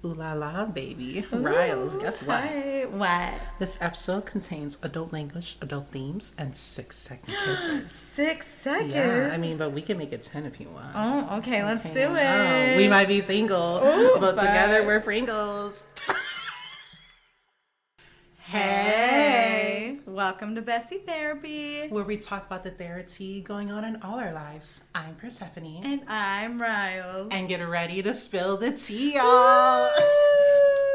Ooh la la, baby. Riles, guess what? Hi. What? This episode contains adult language, adult themes, and 6-second kisses. 6 seconds? Yeah, I mean, but we can make it 10 if you want. Oh, okay, let's do it. Oh, we might be single, but together we're Pringles. Hey. Welcome to Bestie Therapy. Where we talk about the therapy going on in all our lives. I'm Persephone. And I'm Riles. And get ready to spill the tea, y'all.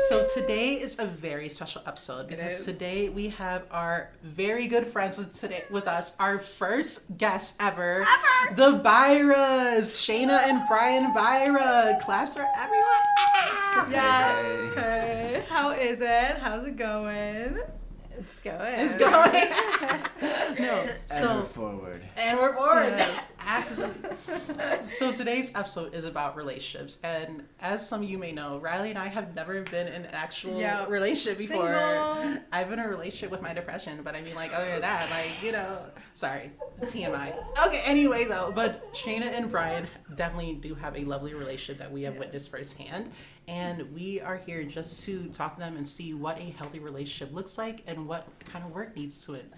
So today is a very special episode because today we have our very good friends with us, our first guests ever. The Bairas, Shaina and Bryan Baira. Claps for everyone. Yeah. Okay. How is it? How's it going? It's going. It's going. No. And we're forward. And we're forward. Yes. Actually. So today's episode is about relationships. And as some of you may know, Riley and I have never been in an actual relationship before. Single. I've been in a relationship with my depression, but I mean, like, other than that, like, you know, sorry, TMI. Okay, anyway, though, but Shaina and Bryan definitely do have a lovely relationship that we have witnessed firsthand. And we are here just to talk to them and see what a healthy relationship looks like and what kind of work needs to it.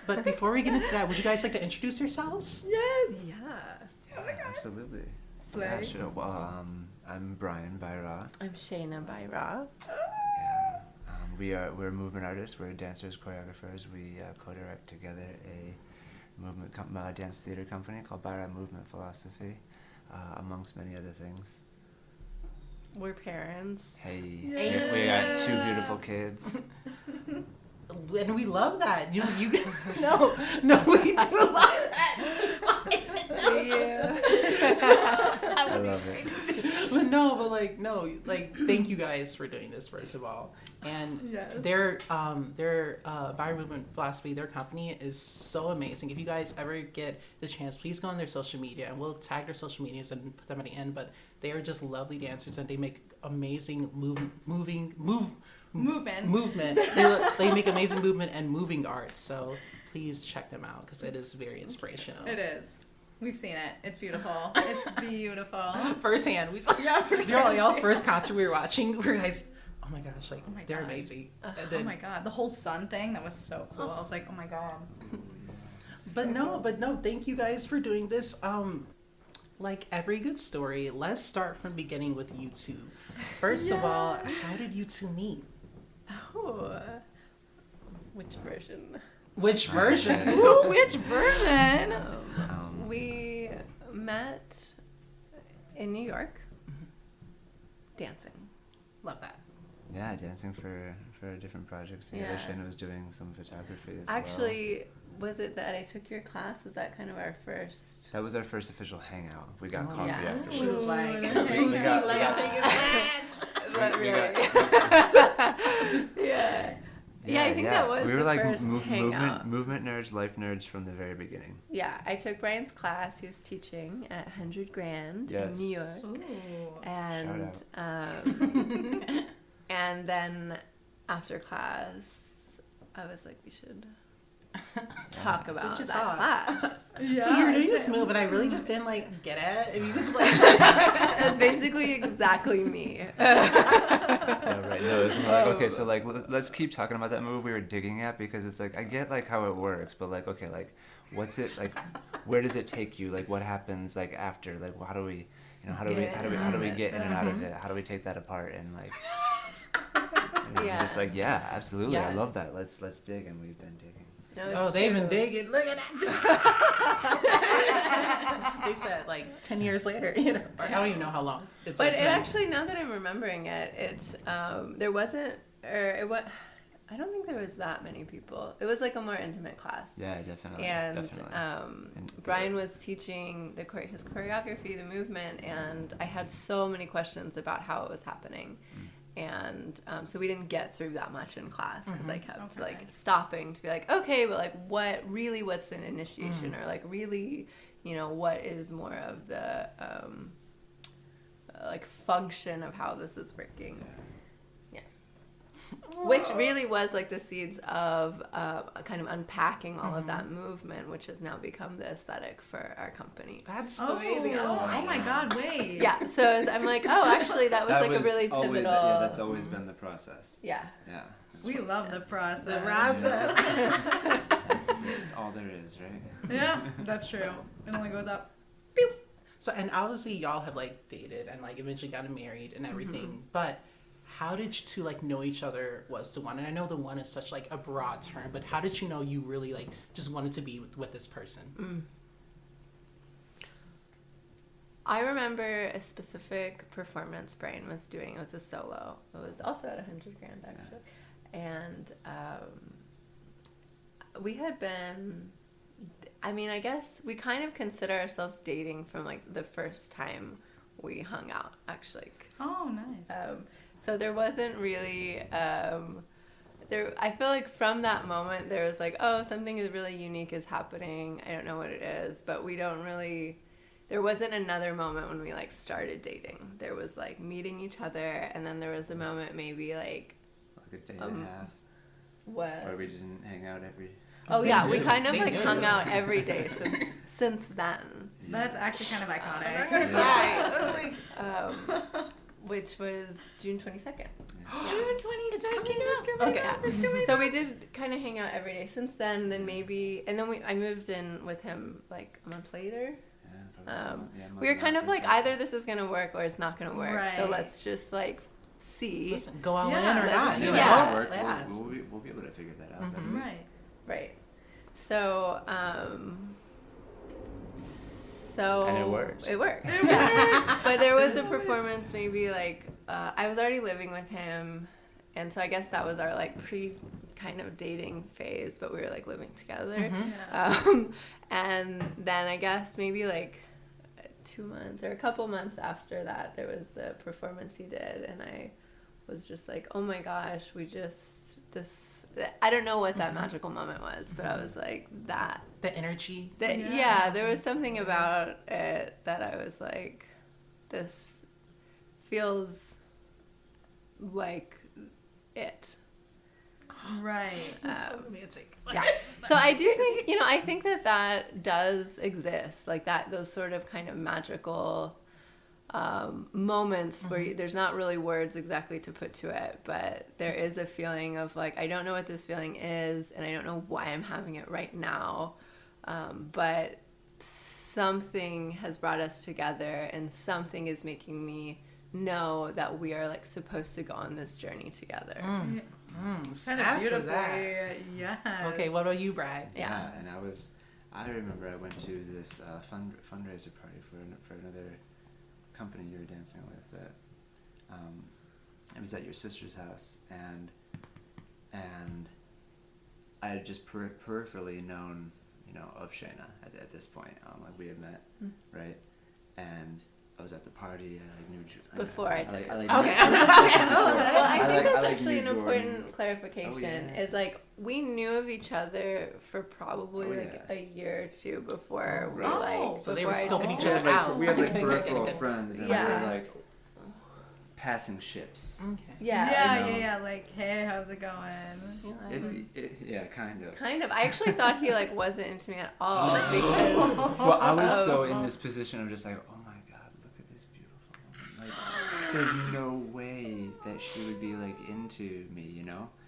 But before we get into that, would you guys like to introduce yourselves? Yes. Yeah. Yeah, absolutely. Slay. Yeah, sure. Well, I'm Bryan Baira. I'm Shaina and Bryan. Yeah. We're movement artists. We're dancers, choreographers. We co-direct together a movement dance theater company called Baira Movement Philosophy, amongst many other things. We're parents. Hey, Yay. we got 2 beautiful kids. And we love that. You know, you no, we do love that. I love it. But thank you guys for doing this, first of all. And Yes. their Baira Movement Philosophy, their company is so amazing. If you guys ever get the chance, please go on their social media, and we'll tag their social medias and put them at the end. But they are just lovely dancers, and they make amazing movement. They make amazing movement and moving art. So please check them out because it is very inspirational. It is. We've seen it. It's beautiful. It's beautiful. Firsthand, we saw y'all's first concert we were watching. We were guys, oh my gosh, like they're God. amazing. And Oh then, my god, the whole sun thing, that was so cool. I was like, oh my god. but no, thank you guys for doing this. Like every good story, let's start from the beginning with you two. First of all, how did you two meet? Oh. Which version? Which version? Ooh, which version? We met in New York dancing. Love that. Yeah, dancing for different projects. Yeah. Shaina was doing some photography as Actually, was it that I took your class? Was that kind of our first? That was our first official hangout. We got coffee yeah. afterwards. She was like, Ooh, "Who's got- let me take his class?" Yeah. Yeah, I think that was we were the like first hangout. movement nerds, life nerds from the very beginning. Yeah, I took Bryan's class. He was teaching at 100 Grand Yes. in New York. Ooh. And and then after class, I was like, we should talk about Just that talk. class. So you were doing this move, and I really just didn't like get it. If you could just like, That's basically exactly me. Yeah, right. No, it's more like, okay, so like let's keep talking about that move we were digging at, because it's like I get like how it works, but like, okay, like what's it like? Where does it take you? Like what happens like after? Like how do we, how do we get in and out of it? How do we take that apart and like? Yeah. Just like absolutely, Yeah. I love that. Let's dig, and we've been digging. No, it's oh, they've been true. digging. Look at that. They said like 10 years later, or I don't even know how long. But it's it been. actually, now that I'm remembering it, there wasn't, or it was, I don't think there was that many people. It was like a more intimate class. Yeah, definitely. And definitely. And Bryan was teaching his choreography, the movement, and I had so many questions about how it was happening. And so we didn't get through that much in class because I kept like stopping to be like, okay, but like what's the initiation, or like really, what is more of the like function of how this is working. Yeah. which really was like the seeds of kind of unpacking all of that movement, which has now become the aesthetic for our company. That's amazing. Oh my God, wait. Yeah, so I'm like, oh, actually, that was like a really pivotal. That's always been the process. Yeah. Yeah. We love the process. The process. It's all there is, right? Yeah, that's true. It only goes up. So, and obviously y'all have like dated and like eventually gotten married and everything, but how did you two like know each other was to one? And I know the one is such like a broad term, but how did you know you really like just wanted to be with this person? I remember a specific performance Bryan was doing. It was a solo. It was also at $100,000 actually, and we had been. I mean, I guess we kind of consider ourselves dating from like the first time we hung out. Actually. Oh, nice. So there wasn't really. I feel like from that moment there was like, oh, something is really unique is happening. I don't know what it is, but we don't really. There wasn't another moment when we like started dating. There was like meeting each other, and then there was a moment maybe like a day and a half. What? Where we didn't hang out every. Oh yeah, we kind of like hung out every day since then. That's actually kind of iconic. Which was June 22nd. June 22nd. Okay. So we did kind of hang out every day since then. Then maybe, and then I moved in with him like a month later. We were kind of like, either this is gonna work or it's not gonna work. Right. So let's just like see. Listen, go all in or not. We'll be able to figure that out. Mm-hmm. Right. So, and it worked. It worked. Yeah. But there was a performance maybe like, I was already living with him, and so I guess that was our like kind of dating phase, but we were like living together. And then I guess maybe like 2 months or a couple months after that, there was a performance he did, and I was just like, oh my gosh, I don't know what that magical moment was, but I was like, the energy. There was something about it that I was like, this feels like it. Right. That's so romantic. Yeah. So I do think, I think that does exist, like those sort of kind of magical moments where there's not really words exactly to put to it, but there is a feeling of like, I don't know what this feeling is, and I don't know why I'm having it right now, but something has brought us together, and something is making me know that we are like supposed to go on this journey together. Kind of beautifully, yeah. Okay, what about you, Brad? Yeah, and I remember I went to this fundraiser party for another company you were dancing with. That it was at your sister's house, and I had just peripherally known, of Shaina at this point. Like we had met, right, and I was at the party, and I knew before I took this. Well, I think that's actually an important clarification. Is like, we knew of each other for probably a year or two before we so they were scoping each other out. We had like peripheral friends, and we were like passing ships. Okay. Yeah. Like, hey, how's it going? Kind of. I actually thought he like wasn't into me at all because. Well, I was so in this position of just like, oh my God, look at this beautiful woman. Like, there's no way that she would be like into me,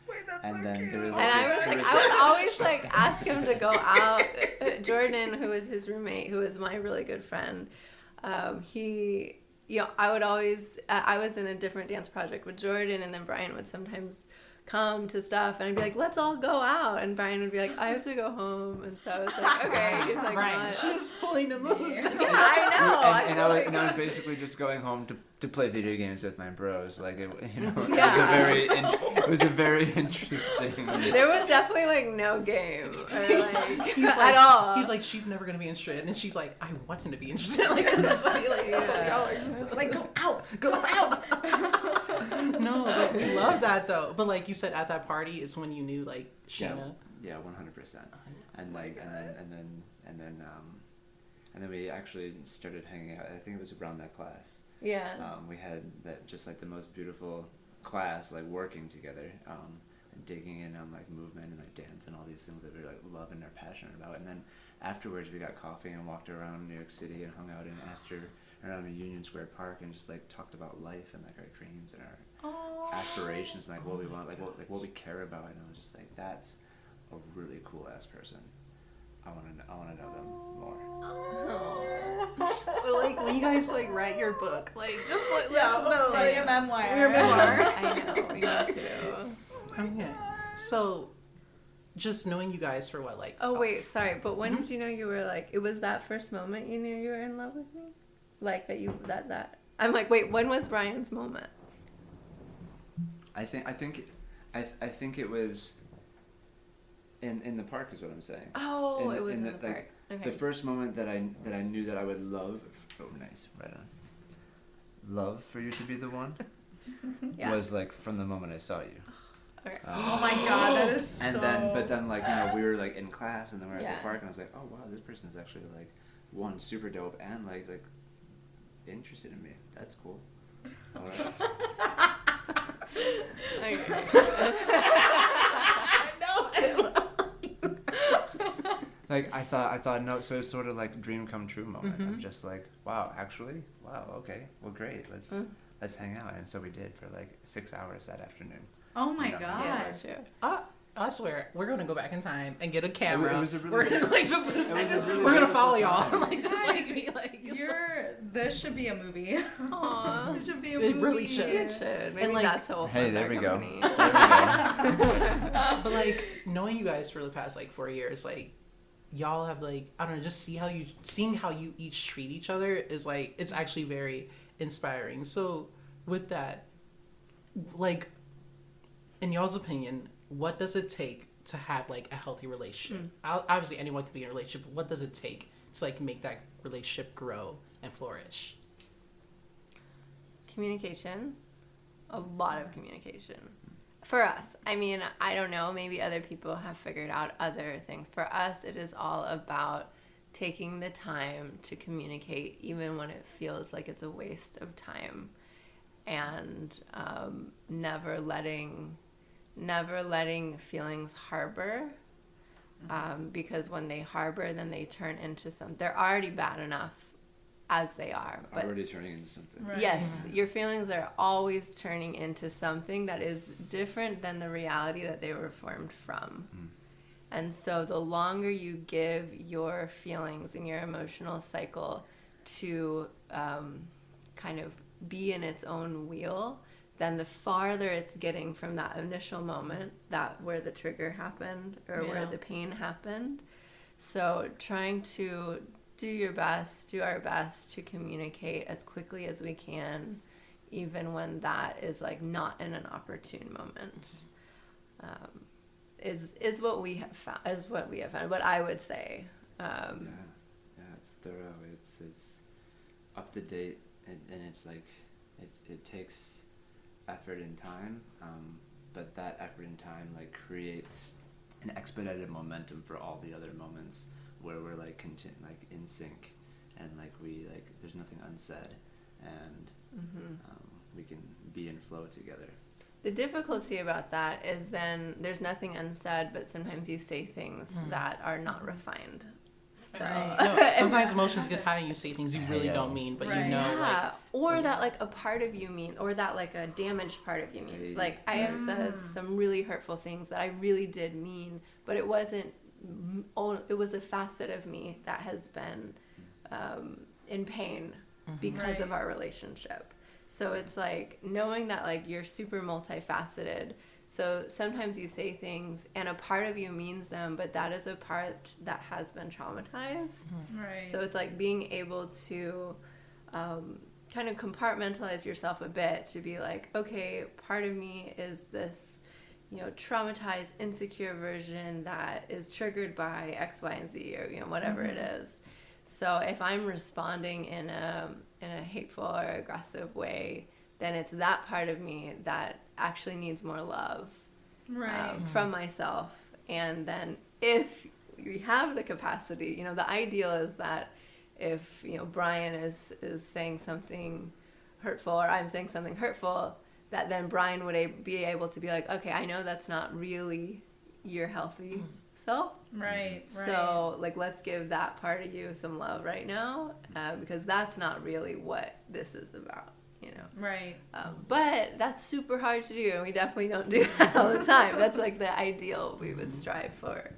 Wait, that's and so then cute. there was And I would always like ask him to go out. Jordan, who was his roommate, who was my really good friend, I would always, I was in a different dance project with Jordan, and then Bryan would sometimes come to stuff, and I'd be like, let's all go out, and Bryan would be like, I have to go home, and so I was like, okay. He's like, Bryan, she's pulling the moves. I know. And I was basically just going home to play video games with my bros. Like it was a very interesting. There was definitely like no game or like at all. He's like, she's never gonna be interested, and she's like, I want him to be interested. Like, this is funny. Like, y'all are just like, go out. No, but I love that though. But like you said, at that party is when you knew like Shaina. Yeah, 100%. And then we actually started hanging out. I think it was around that class. Yeah. We had that just like the most beautiful class, like working together, and digging in on like movement and like dance and all these things that we like love and are passionate about. And then afterwards, we got coffee and walked around New York City and hung out in Astor around Union Square Park and just like talked about life and like our dreams and our aspirations and like what we want, like what we care about. And I was just like, that's a really cool ass person. I want to know them more. So like when you guys like write your book, like just like let us know, Write like your memoir. Your memoir. I know, we need to. Okay. So just knowing you guys for what, like Oh wait, sorry, but when did you know you were like, it was that first moment you knew you were in love with me? Like that I'm like, wait, when was Brian's moment? I think it was in the park is what I'm saying. Oh, it was in the park. Like, Okay. the first moment that I knew that I would love. Oh, nice, right on. Love for you to be the one Yeah. was like from the moment I saw you. Okay. Oh my god, that is so... And then like, you know, we were like in class and then we were at Yeah. the park and I was like, oh wow, this person's actually like one super dope and like interested in me. That's cool. All right. Like I thought no, so it's sort of like dream come true moment of just like, wow, actually, wow, okay, well great, let's hang out. And so we did for like 6 hours that afternoon. Oh my Yeah. god. Yeah, that's true. I swear we're gonna go back in time and get a camera. It was a really we're good- gonna like just it was a really we're gonna wonderful follow y'all. time. Like just like be like This should be a movie. Aw. It should be a It movie. really should. It should. Maybe like- that's how we'll Hey, fund there our we go. company. There we go. but like knowing you guys for the past like 4 years, like y'all have like I don't know, just seeing how you each treat each other is like it's actually very inspiring. So with that, like in y'all's opinion, what does it take to have like a healthy relationship? Obviously anyone can be in a relationship, but what does it take to like make that relationship grow and flourish? Communication. A lot of communication. For us. I mean, I don't know. Maybe other people have figured out other things. For us, it is all about taking the time to communicate, even when it feels like it's a waste of time. And never letting feelings harbor. Because when they harbor, then they turn into they're already bad enough as they are. But Already turning into something. Right. yes, your feelings are always turning into something that is different than the reality that they were formed from. And so the longer you give your feelings and your emotional cycle to kind of be in its own wheel, then the farther it's getting from that initial moment, that where the trigger happened or where the pain happened. So trying to do our best to communicate as quickly as we can, even when that is like not in an opportune moment, is what we have found. What I would say. Yeah, it's thorough. It's up to date, and it's like it takes effort and time, but that effort and time like creates an expedited momentum for all the other moments where we're like in sync, and like we like there's nothing unsaid, and we can be in flow together. The difficulty about that is then there's nothing unsaid, but sometimes you say things that are not refined. So No, sometimes emotions get high and you say things you really don't mean, but Right. you know, yeah, like or that like a part of you mean, or that like a damaged part of you means. Like I have said some really hurtful things that I really did mean, but it wasn't. It was a facet of me that has been in pain because of our relationship. So it's like knowing that like you're super multifaceted. So sometimes you say things and a part of you means them, but that is a part that has been traumatized. Right. So it's like being able to kind of compartmentalize yourself a bit to be like, okay, part of me is this, traumatized, insecure version that is triggered by X, Y, and Z, or whatever it is. So if I'm responding in a hateful or aggressive way, then it's that part of me that actually needs more love from myself. And then if we have the capacity, the ideal is that if Brian is saying something hurtful or I'm saying something hurtful, that then Bryan would be able to be like, okay, I know that's not really your healthy self. Right. So like, let's give that part of you some love right now, because that's not really what this is about, you know. Right. But that's super hard to do, and we definitely don't do that all the time. That's like the ideal we would strive for.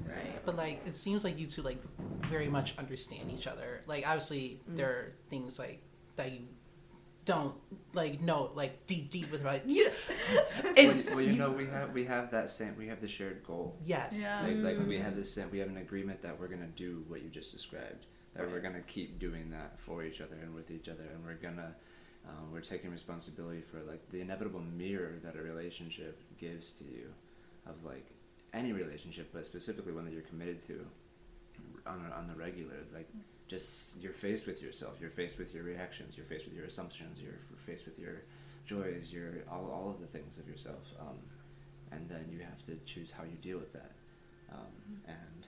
Right. But like, it seems like you two like very much understand each other. Like, obviously, there are things like that you don't like know like deep with, like, yeah. Well, you know, we have the shared goal. Yes. Yeah. Like we have we have an agreement that we're gonna do what you just described. That we're gonna keep doing that for each other and with each other, and we're taking responsibility for like the inevitable mirror that a relationship gives to you, of like any relationship, but specifically one that you're committed to on the regular. Like, just you're faced with yourself, you're faced with your reactions, you're faced with your assumptions, you're faced with your joys, your all of the things of yourself, and then you have to choose how you deal with that, and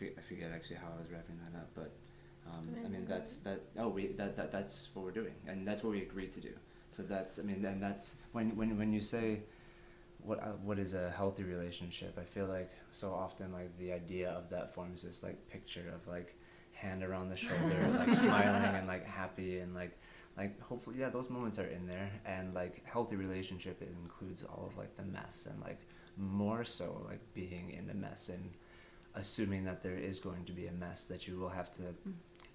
I forget actually how I was wrapping that up, but I mean that's what we're doing, and that's what we agreed to do. So that's, I mean, and that's when you say what is a healthy relationship, I feel like so often like the idea of that forms this like picture of like hand around the shoulder, like smiling and like happy, and like hopefully, yeah, those moments are in there, and like healthy relationship, it includes all of like the mess, and like more so like being in the mess and assuming that there is going to be a mess that you will have to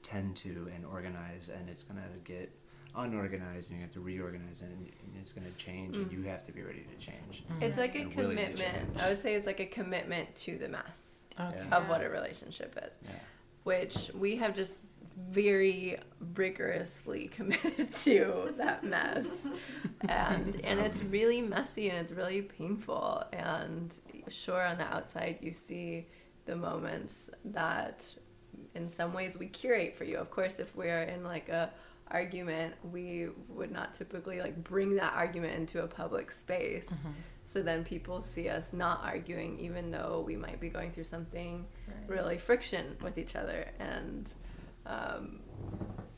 tend to and organize, and it's gonna get unorganized, and you have to reorganize it, and it's going to change, and you have to be ready to change. It's like a and willing to commitment. change. I would say it's like a commitment to the mess Okay. of what a relationship is, which we have just very rigorously committed to that mess, and it's really messy, and it's really painful, and sure, on the outside you see the moments that in some ways we curate for you. Of course, if we're in like a argument, we would not typically like bring that argument into a public space, so then people see us not arguing, even though we might be going through something really friction with each other, and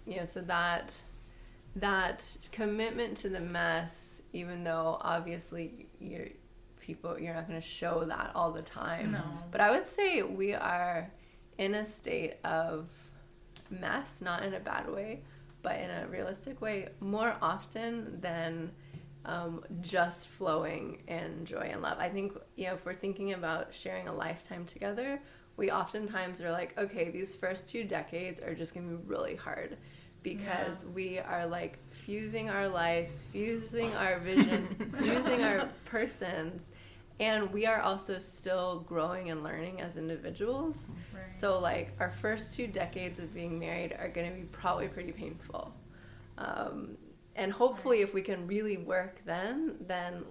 you know, so that commitment to the mess, even though obviously you're not going to show that all the time. No. But I would say we are in a state of mess, not in a bad way, but in a realistic way, more often than just flowing in joy and love. I think, you know, if we're thinking about sharing a lifetime together, we oftentimes are like, okay, these first 2 decades are just going to be really hard, because we are like fusing our lives, fusing our visions, fusing our persons, and we are also still growing and learning as individuals. Right. So like our first 2 decades of being married are going to be probably pretty painful. And hopefully if we can really work then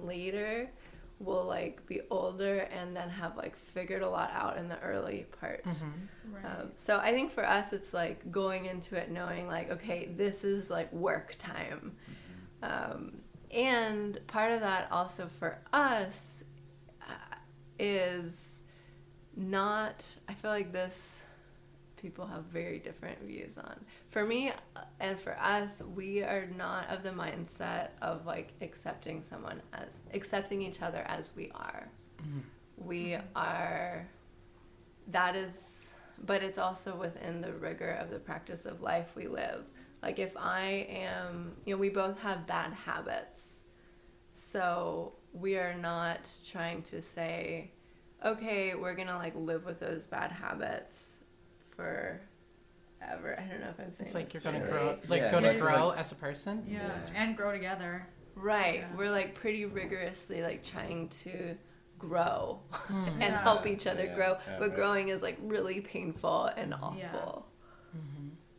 later we'll like be older and then have like figured a lot out in the early part. So I think for us it's like going into it knowing like, okay, this is like work time. And part of that also for us is not, I feel like this people have very different views on. For me and for us, we are not of the mindset of like accepting each other as we are. We are, but it's also within the rigor of the practice of life we live. Like if I am, you know, we both have bad habits. So we are not trying to say, okay, we're going to like live with those bad habits forever. I don't know if I'm saying it's like this you're going to really- grow, going to grow as a person. And grow together. Right. Yeah. We're like pretty rigorously like trying to grow and Yeah. help each other grow. But right. growing is like really painful and awful.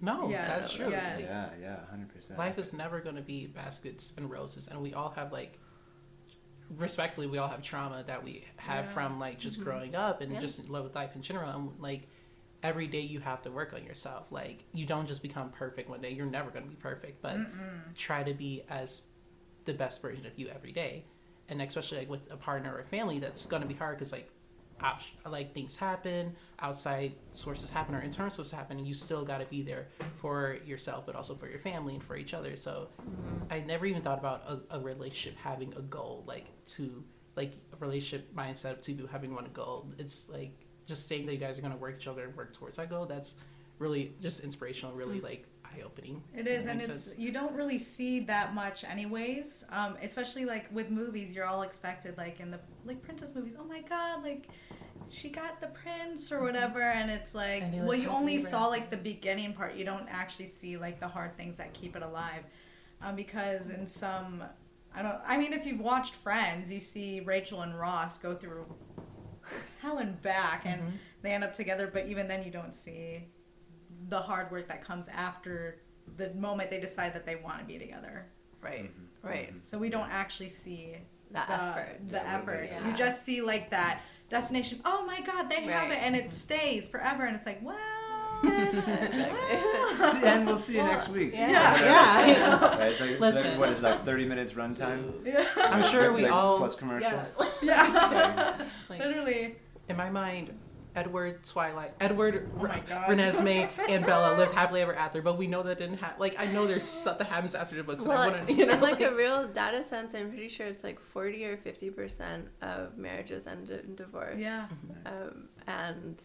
No, Yes. that's true. Yes. Yeah, 100%. Life is never going to be baskets and roses, and we all have like, respectfully, we all have trauma that we have from like just growing up and just in love with life in general. And like every day you have to work on yourself. Like you don't just become perfect one day. You're never going to be perfect, but try to be as the best version of you every day. And especially like with a partner or a family, that's going to be hard because like like things happen, outside sources happen or internal sources happen, and you still got to be there for yourself, but also for your family and for each other. So I never even thought about a relationship having a goal, like a relationship mindset to having one goal. It's like just saying that you guys are going to work each other and work towards that goal. That's really just inspirational, really like eye-opening. It is, and it's you don't really see that much anyways, especially like with movies. You're all expected, like in the like princess movies, oh my god, like she got the prince or whatever, and it's like, well, you only saw like the beginning part. You don't actually see like the hard things that keep it alive, because in some, I mean, if you've watched Friends, you see Rachel and Ross go through hell and back, and they end up together, but even then you don't see the hard work that comes after the moment they decide that they want to be together. Right, right. So we don't actually see the effort. The effort. Yeah. You just see like that destination. Oh my God, they have it, and it stays forever. And it's like, well, and we'll see you next week. Yeah. Right? It's like, Listen. what is it, like 30 minutes runtime? Yeah. I'm sure we like, all plus commercials. Yeah. like, Literally. in my mind, Edward, Oh my God. Renesmee, and Bella lived happily ever after, but we know that didn't happen. Like, I know there's stuff that happens after the books, and I want to, in like a real data sense, I'm pretty sure it's like 40 or 50% of marriages end in divorce. Yeah. And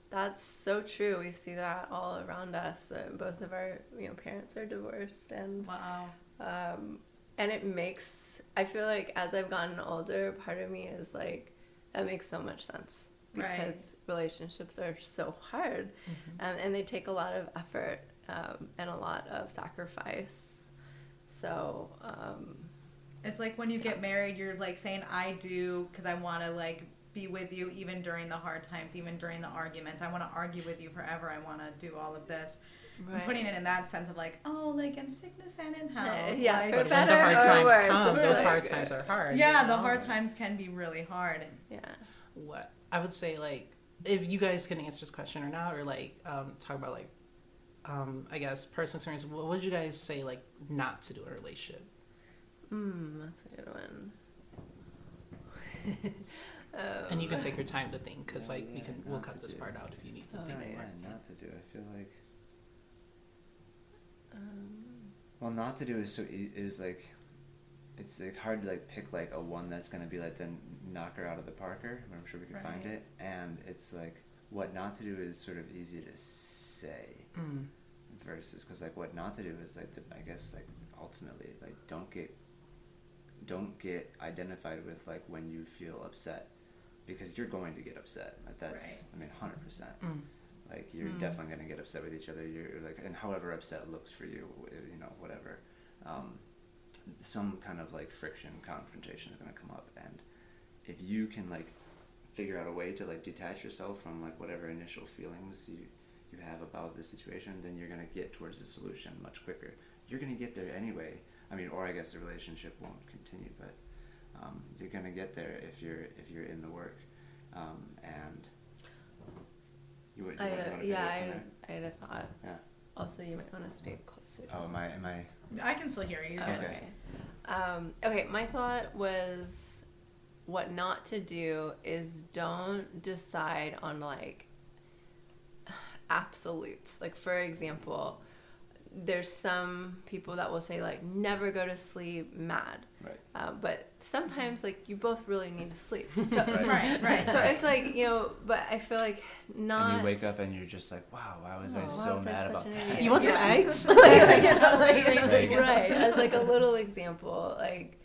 that's so true. We see that all around us. Both of our parents are divorced, and Wow. and it makes, I feel like as I've gotten older, part of me is like, that makes so much sense. Because relationships are so hard, and they take a lot of effort and a lot of sacrifice. So it's like when you get married, you're like saying I do because I want to like be with you even during the hard times, even during the arguments. I want to argue with you forever. I want to do all of this. Right. I'm putting it in that sense of like, oh, like in sickness and in health. Yeah, like, for But when better the hard or times worse, come, it's those like- hard times are hard. yeah, you the know? hard times can be really hard. Yeah. What I would say, like, if you guys can answer this question or not, or like talk about like I guess personal experience, what would you guys say like not to do in a relationship? That's a good one. And you can take your time to think, because like we'll not cut to this do. part out if you need to think nice. more. Not to do. I feel like. Well, not to do is like, it's like hard to like pick like a one that's gonna be like the knocker out of the parker. I'm sure we can find Right. it, and it's like what not to do is sort of easy to say versus because like what not to do is like I guess like ultimately like don't get identified with like when you feel upset, because you're going to get upset. Like that's I mean 100%. Like you're definitely going to get upset with each other. You're like, and however upset looks for you, whatever. Some kind of like friction, confrontation is going to come up, and if you can like figure out a way to like detach yourself from like whatever initial feelings you have about the situation, then you're going to get towards the solution much quicker. You're going to get there anyway. I mean, or I guess the relationship won't continue, but you're going to get there if you're in the work, and. I had a thought. Yeah. Also, you might want to speak closer. Oh, am I? I can still hear you. Okay. Okay, my thought was what not to do is don't decide on like absolutes. Like, for example, there's some people that will say like never go to sleep mad. Right. But sometimes like you both really need to sleep. So, Right. So it's like, but I feel like not. And you wake up and you're just like, wow, why was I why so was I mad such about an that? idiot? You want some Yeah. eggs? Right. As like a little example, like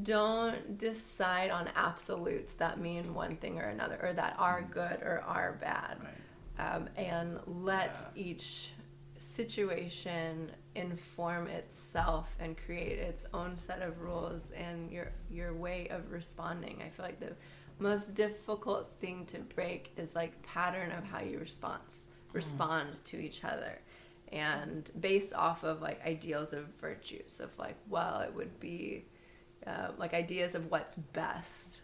don't decide on absolutes that mean one thing or another, or that are good or are bad. Right. And let each situation inform itself and create its own set of rules and your way of responding. I feel like the most difficult thing to break is like pattern of how you respond to each other, and based off of like ideals of virtues of like, well, it would be like ideas of what's best.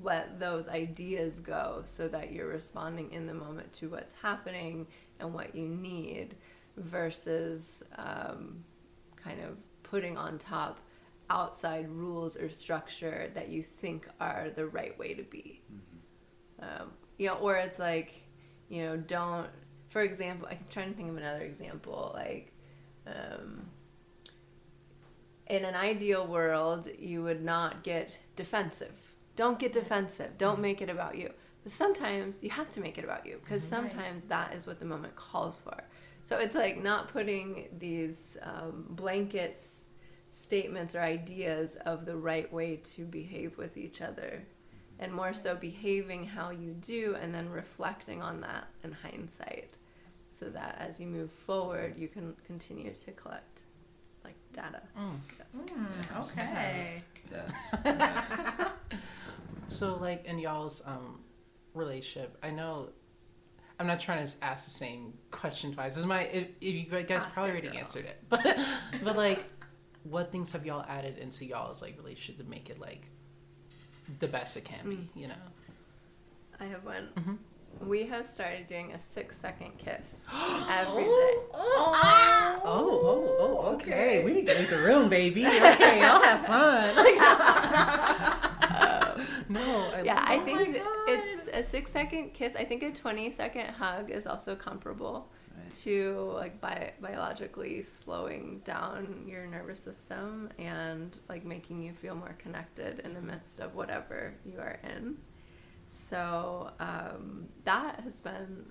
Let those ideas go so that you're responding in the moment to what's happening and what you need, versus kind of putting on top outside rules or structure that you think are the right way to be. Or it's like, don't, for example, I'm trying to think of another example, like, in an ideal world, you would not get defensive. Don't get defensive. Don't make it about you. But sometimes you have to make it about you, because sometimes that is what the moment calls for. So it's like not putting these blanket statements or ideas of the right way to behave with each other, and more so behaving how you do and then reflecting on that in hindsight, so that as you move forward, you can continue to collect like data. Okay. Yes. So, like, in y'all's relationship, I know I'm not trying to ask the same question twice. This is if you guys Ask probably it, already girl. answered it, but like, what things have y'all added into y'all's like relationship to make it like the best it can be? I have one. Mm-hmm. We have started doing a 6-second kiss every day. Oh, okay. We need to leave the room, baby. Okay, I'll have fun. No, I think it's a 6-second kiss. I think a 20-second hug is also comparable to like biologically slowing down your nervous system and like making you feel more connected in the midst of whatever you are in. So that has been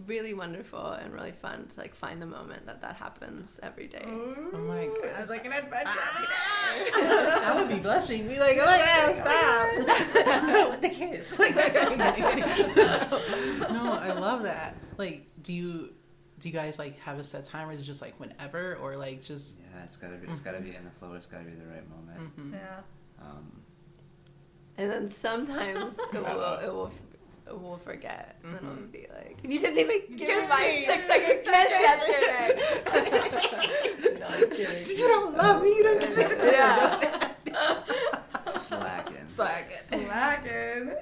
really wonderful and really fun to like find the moment that happens every day. Oh my god. It's like an adventure. I would be blushing. Be like, oh my god, stop. With the kids. Like, no, I love that. Like, do you guys like have a set time, or is it just like whenever, or like just? Yeah, it's gotta be in the flow. It's gotta be the right moment. Mm-hmm. Yeah. And then sometimes it will forget, and then it'll be like, you didn't even give me my 6-second kiss yesterday. No, I'm kidding. You don't love me. You don't get to. Yeah. Slacking. Slacking.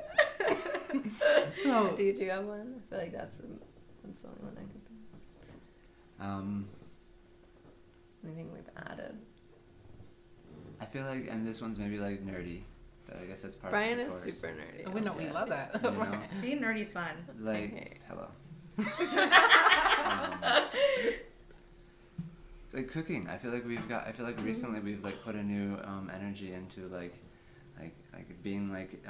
So, Do you have one? I feel like that's the only one I can think of. Anything we've added? I feel like, and this one's maybe like nerdy, but I guess that's part Brian of the is course. super nerdy. we know we love that. You know? Being nerdy's fun. Like, hello. Like cooking, I feel like recently we've like put a new energy into like being like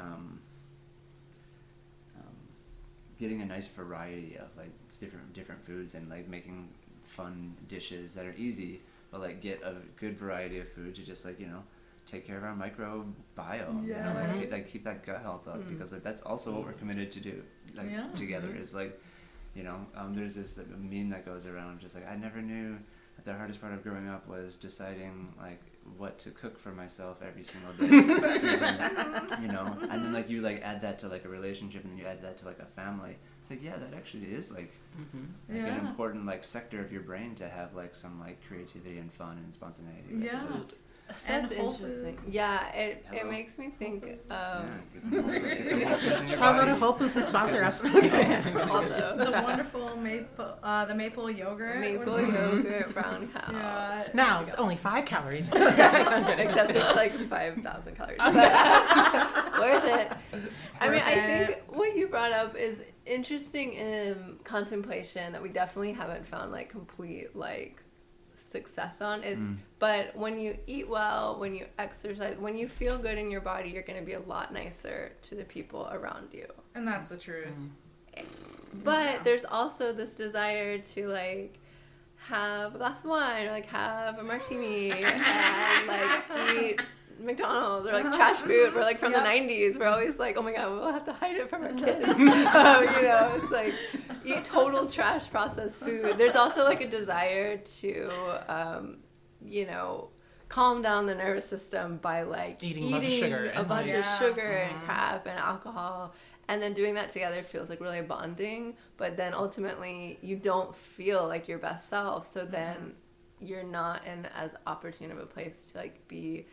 getting a nice variety of like different foods, and like making fun dishes that are easy, but like get a good variety of food to just like take care of our microbiome. Yeah. Like keep that gut health up, because like that's also what we're committed to do together. Is like there's this meme that goes around just like, I never knew that the hardest part of growing up was deciding like what to cook for myself every single day. And then like you like add that to like a relationship, and then you add that to like a family. It's like, yeah, that actually is like an important like sector of your brain to have like some like creativity and fun and spontaneity. Yeah. So it's, That's And Whole interesting. Foods. Yeah, it Hello. makes me think of so I'll go to Whole Foods to sponsor us. also The wonderful maple yogurt. maple yogurt brown cow. Yeah. Now, only 5 calories. Except it's like 5,000 calories. But worth it. I mean, I think what you brought up is interesting in contemplation that we definitely haven't found like complete like success on it. But when you eat well, when you exercise, when you feel good in your body, you're going to be a lot nicer to the people around you. And that's the truth. But there's also this desire to like have a glass of wine, or like have a martini and like eat McDonald's or like trash food. We're like from the 90s. We're always like, oh my god, we'll have to hide it from our kids. It's like eat total trash processed food. There's also like a desire to calm down the nervous system by like Eating a bunch of sugar a bunch of Yeah. sugar and crap and alcohol. And then doing that together feels like really bonding, but then ultimately you don't feel like your best self. So then you're not in as opportune of a place to like be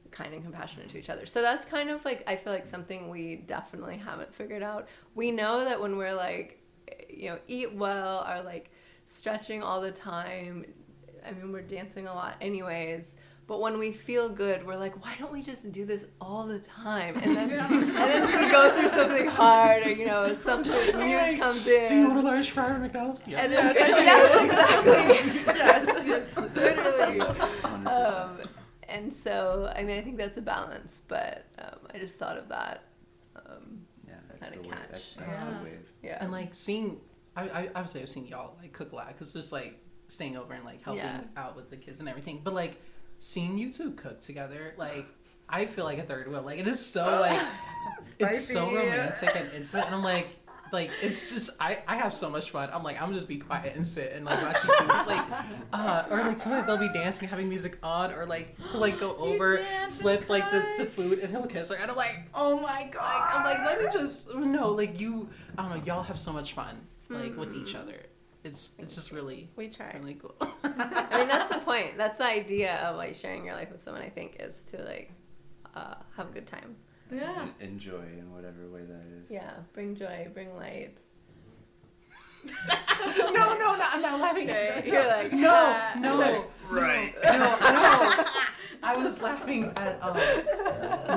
kind and compassionate to each other. So that's kind of like, I feel like something we definitely haven't figured out. We know that when we're like, eat well, are like stretching all the time. I mean, we're dancing a lot anyways, But when we feel good, we're like, why don't we just do this all the time? And then we go through something hard, or something news comes in. Do you want a large fry at McDonald's? Yes. And exactly. Yes. Literally. 100%. And so, I think that's a balance, but I just thought of that. Yeah, that's Kinda the wave. catch. That's Yeah. the wave. Yeah. And like seeing, I would say I've seen y'all like cook a lot because just like staying over and like helping out with the kids and everything. But like seeing you two cook together, like I feel like a third wheel. Like it is so like it's so Spicy. romantic and intimate, and I'm like it's just I have so much fun. I'm like I'm just be quiet and sit and like watch you two. It's like or like sometimes they'll be dancing, having music on, or like he'll like go over, dance flip and like the cry. food, and he'll kiss her, and I'm like. Oh my god. I'm like, let me just no, like you. I don't know. Y'all have so much fun, like with each other. It's just really, We try. really cool. That's the point. That's the idea of like sharing your life with someone, I think, is to like have a good time. Yeah. Enjoy in whatever way that is. Yeah. Bring joy, bring light. no, I'm not laughing. Right? You're like, No, Right. no. I was laughing at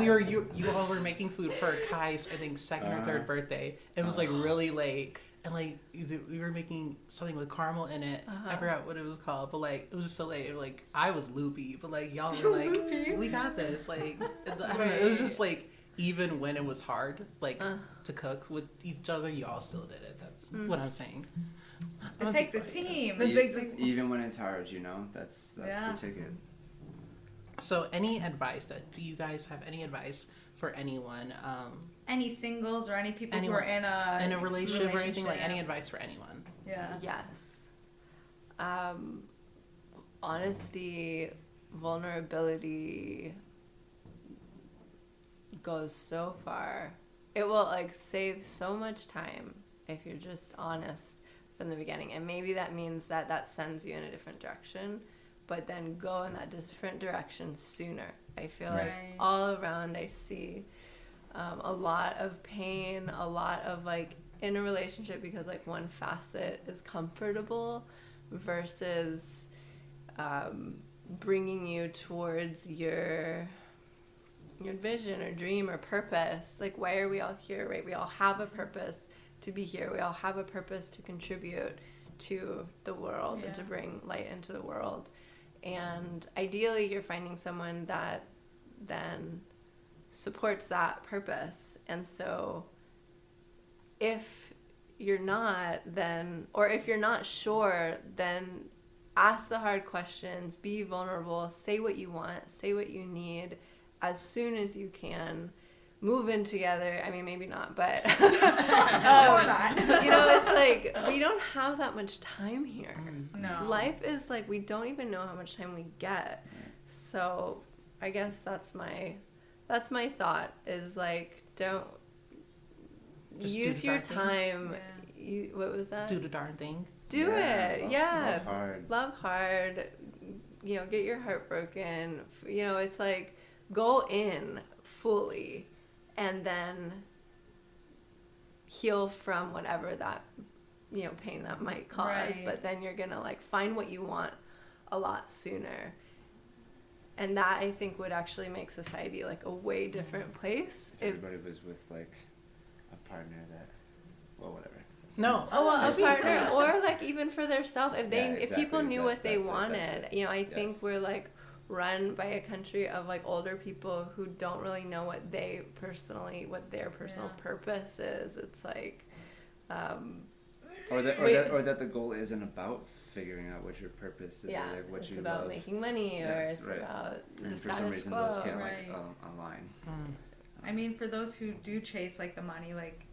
you all were making food for Kai's I think second or third birthday. It was like really late. And like we were making something with caramel in it. I forgot what it was called, but like it was just so late. Like I was loopy, but like y'all were like, we got this. Like I don't know, it was just like even when it was hard, like to cook with each other, y'all still did it. That's what I'm saying. It takes a team. Even when it's hard, that's Yeah. the ticket. So any advice do you guys have any advice for anyone? Any singles or any people Anyone who are in a relationship or anything, like any advice for anyone? Yeah. Yes. Honesty, vulnerability goes so far. It will like save so much time if you're just honest from the beginning. And maybe that means that sends you in a different direction, but then go in that different direction sooner. I feel like Right. all around I see a lot of pain, a lot of like in a relationship because like one facet is comfortable versus bringing you towards your vision or dream or purpose. Like, why are we all here, right? We all have a purpose to be here. We all have a purpose to contribute to the world and to bring light into the world. And ideally you're finding someone that then supports that purpose. And so if you're not, then, or if you're not sure, then ask the hard questions, be vulnerable, say what you want, say what you need as soon as you can. Move in together. I mean, maybe not, but Or not. it's like we don't have that much time here. No. Life is like we don't even know how much time we get. So I guess that's my thought is like don't Just use do the your darn thing. time. Yeah. What was that? Do the darn thing. Do it. Yeah. Love hard. Love hard. Get your heart broken. It's like go in fully and then heal from whatever that pain that might cause. Right. But then you're gonna like find what you want a lot sooner. And that I think would actually make society like a way different place. If everybody was with like a partner that, well, whatever. No. A partner, or like even for their self, if people exactly. knew what they That's it. wanted, I think Yes. we're like run by a country of like older people who don't really know what their personal purpose is. It's like, Or that the goal isn't about figuring out what your purpose is, or like what it's you about love. making money, or Yes, it's right. about the And for status some reason, quo. those can't Right. align. I mean, for those who do chase like the money, like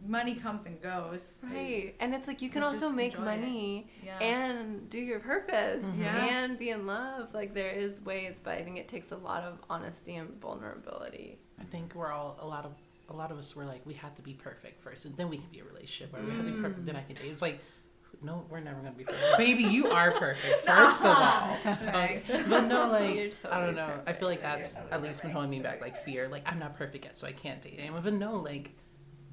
money comes and goes. Right, and it's like you So can also just make enjoy money Yeah. and do your purpose Yeah. and be in love. Like there is ways, but I think it takes a lot of honesty and vulnerability. I think we're all a lot of us were like we have to be perfect first, and then we can be a relationship. Or we have to be perfect, then I can date. It's like. No, we're never gonna be perfect. Baby, you are perfect. First of all, Thanks. but no, like You're I totally don't know. I perfect. feel like that's at least been holding me back. Like fear, like I'm not perfect yet, so I can't date anyone. But no, like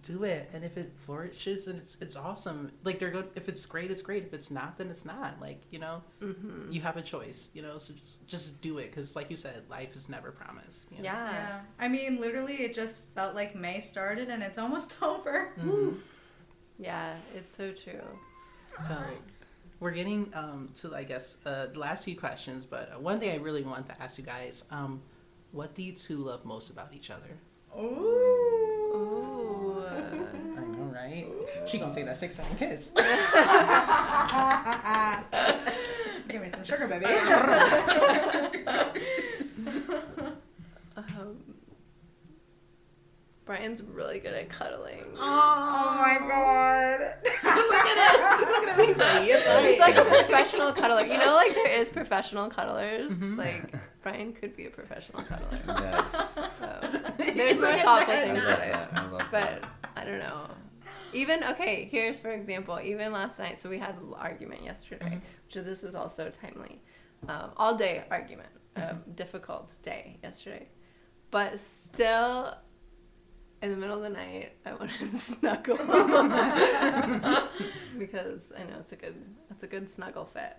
do it. And if it flourishes, then it's awesome. Like, they're good. If it's great, it's great. If it's not, then it's not. Like, you know, you have a choice, you know, so just do it. Because like you said, life is never promised. You know? Yeah. I mean, literally, it just felt like May started and it's almost over. Yeah, it's so true. So we're getting to, I guess, the last few questions. But one thing I really want to ask you guys, what do you two love most about each other? Ooh. I know, right? She gonna say that 6-second kiss. Give me some sugar, baby. Brian's really good at cuddling. Oh my god. Look at him. He's like, yes, He's like a professional cuddler. You know, like there is professional cuddlers. Like Brian could be a professional cuddler. That's There's more thoughtful that. things that I love but that. I don't know. Even okay, here's for example. Even last night, so we had an argument yesterday, which this is also timely. All day argument, difficult day yesterday, but still. In the middle of the night, I wanted to snuggle because I know it's a good snuggle fit.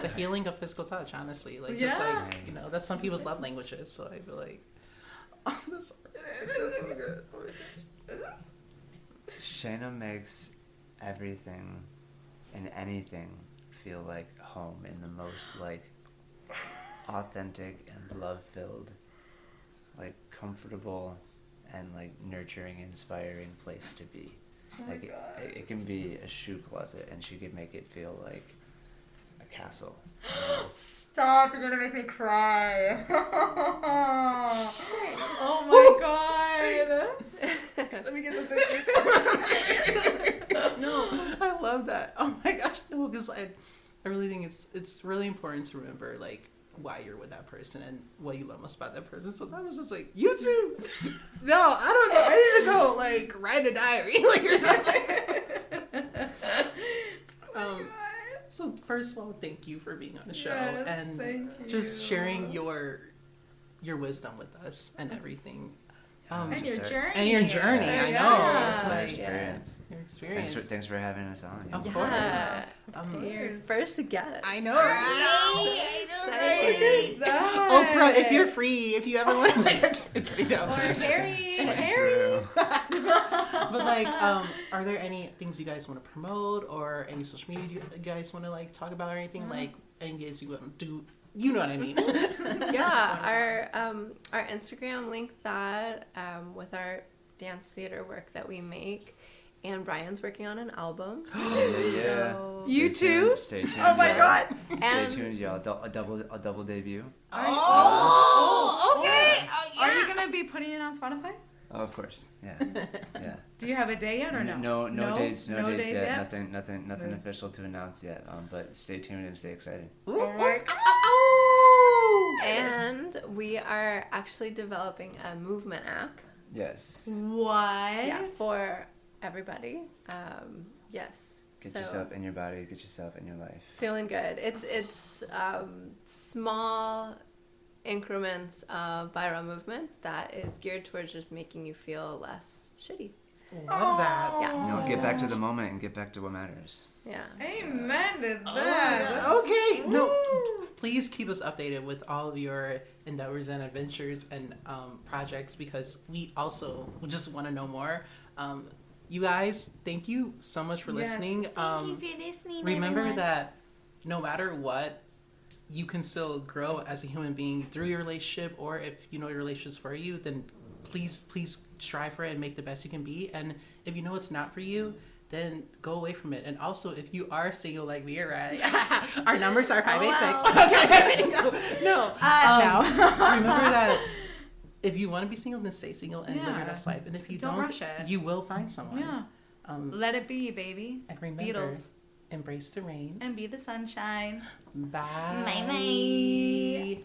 The healing of physical touch, honestly, like just like, you know, that's some people's love languages. So I feel like, oh, that's so good. Oh my gosh. Shaina makes everything and anything feel like home in the most like authentic and love-filled, like comfortable and like nurturing, inspiring place to be. Like it can be a shoe closet and she could make it feel like a castle. Stop, you're gonna make me cry. Oh my god. Let me get some pictures. No, I love that. Oh my gosh, no, because I really think it's really important to remember like why you're with that person and what you love most about that person. So that was just like, you too. No, I don't know. I need to go like write a diary like or something. So first of all, thank you for being on the show and just sharing your wisdom with us and everything. And your journey. And your journey, I know. Yeah. It's like, Experience. your experience. Thanks for having us on. Of Yeah. course. Your first guest. I know, right? Exciting. Oprah, if you're free, if you ever want to, like, Or Harry. But like, are there any things you guys want to promote or any social media you guys want to like talk about or anything? Like, any guys you want to do? You know what I mean? Yeah, our Instagram linked that with our dance theater work that we make, and Brian's working on an album. Yeah. So- You too? Stay tuned. Oh my god. And- Stay tuned, y'all. A double debut. Oh, okay. Are you gonna be putting it on Spotify? Oh, of course. Yeah. Yeah. Do you have a day yet or no? No dates days yet. Nothing official to announce yet. But stay tuned and stay excited. And we are actually developing a movement app. Yes. What? Yeah, for everybody. Yes. Get yourself in your body. Get yourself in your life. Feeling good. It's small increments of Baira movement that is geared towards just making you feel less shitty. Love that. Yeah. Get back to the moment and get back to what matters. Yeah. Amen to that. Okay. No, please keep us updated with all of your endeavors and adventures and projects because we also just want to know more. You guys, thank you so much for listening. Thank you for listening. Remember everyone. that no matter what, you can still grow as a human being through your relationship, or if you know your relationship's for you, then please strive for it and make the best you can be. And if you know it's not for you, then go away from it. And also, if you are single like we are, right? Our numbers are 586. Okay, no. Remember that if you want to be single, then stay single and live your best life. And if you Don't rush it. you will find someone. Yeah. Let it be, baby. And remember, Beatles. embrace the rain. And be the sunshine. Bye. Bye.